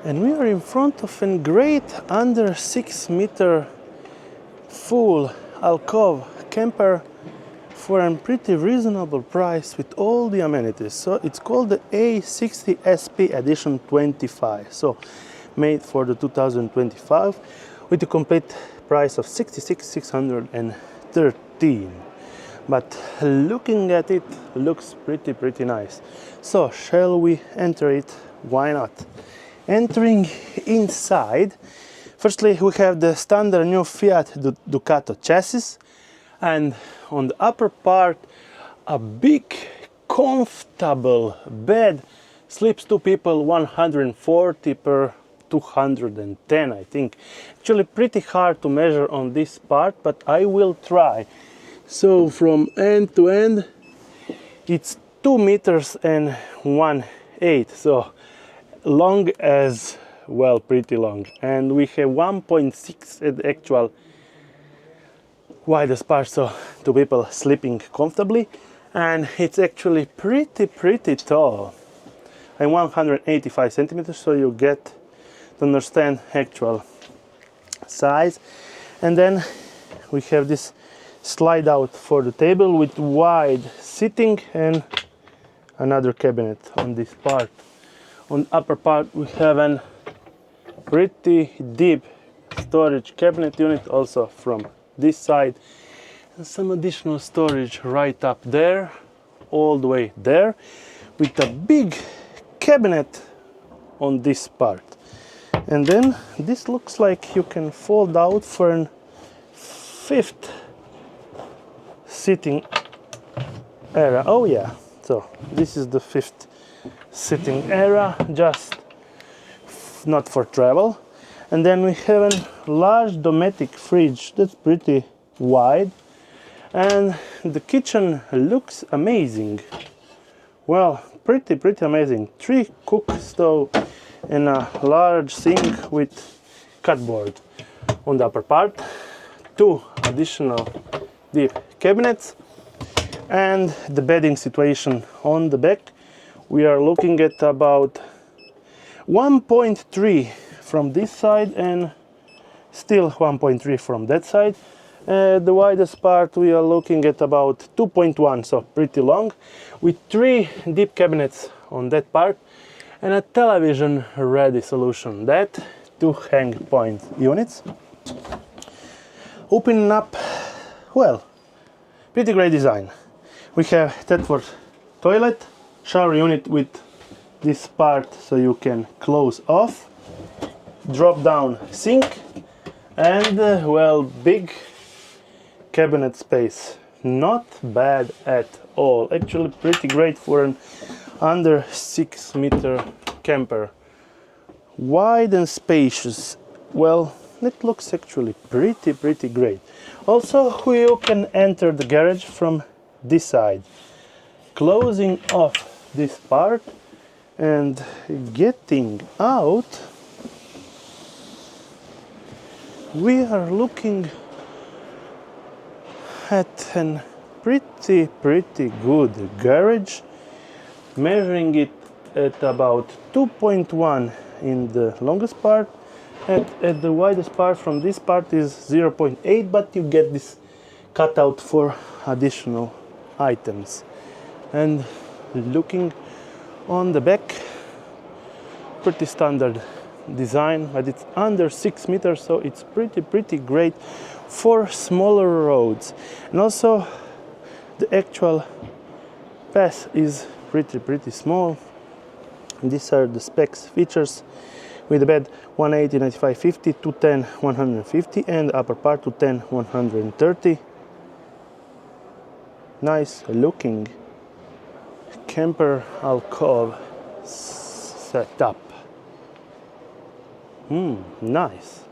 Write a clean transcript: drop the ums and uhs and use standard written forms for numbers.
And we are in front of a great under 6 meter full Alcove camper for a pretty reasonable price with all the amenities. So it's called the A60 SP Edition 25. So made for the 2025 with a complete price of 66,613. But looking at it, looks pretty nice. So shall we enter it? Why not? Entering inside, firstly we have the standard new Fiat Ducato chassis, and on the upper part a big comfortable bed. Sleeps two people, 140 per 210, I think. Actually pretty hard to measure on this part, but I will try. So from end to end it's 2 meters and 1/8, so long as well, pretty long. And we have 1.6 at the actual widest part, so two people sleeping comfortably. And it's actually pretty tall, and 185 centimeters, so you get to understand actual size. And then we have this slide out for the table with wide sitting and another cabinet on this part. On the upper part we have a pretty deep storage cabinet unit also from this side, and some additional storage right up there, all the way there, with a big cabinet on this part. And then this looks like you can fold out for a fifth sitting area. Oh yeah, so this is the fifth sitting area, just not for travel. And then we have a large domestic fridge that's pretty wide, and the kitchen looks amazing. Well, pretty amazing. 3 cook stove and a large sink with cupboard on the upper part, 2 additional deep cabinets, and the bedding situation on the back. We are looking at about 1.3 from this side and still 1.3 from that side. The widest part we are looking at about 2.1, so pretty long, with 3 deep cabinets on that part and a television ready solution. That 2 hang point units. Opening up, well, pretty great design. We have Thetford toilet, shower unit with this part so you can close off, drop down sink, and well, big cabinet space. Not bad at all. Actually pretty great for an under 6 meter camper. Wide and spacious. Well, it looks actually pretty great. Also you can enter the garage from this side, closing off this part and getting out. We are looking at a pretty good garage, measuring it at about 2.1 in the longest part, and at the widest part from this part is 0.8, but you get this cutout for additional items. And looking on the back, pretty standard design, but it's under 6 meters, so it's pretty great for smaller roads. And also the actual path is pretty small. These are the specs features with the bed 180, 95, 50, 210, 150, and upper part 210, 130. Nice looking camper Alcove setup. Nice.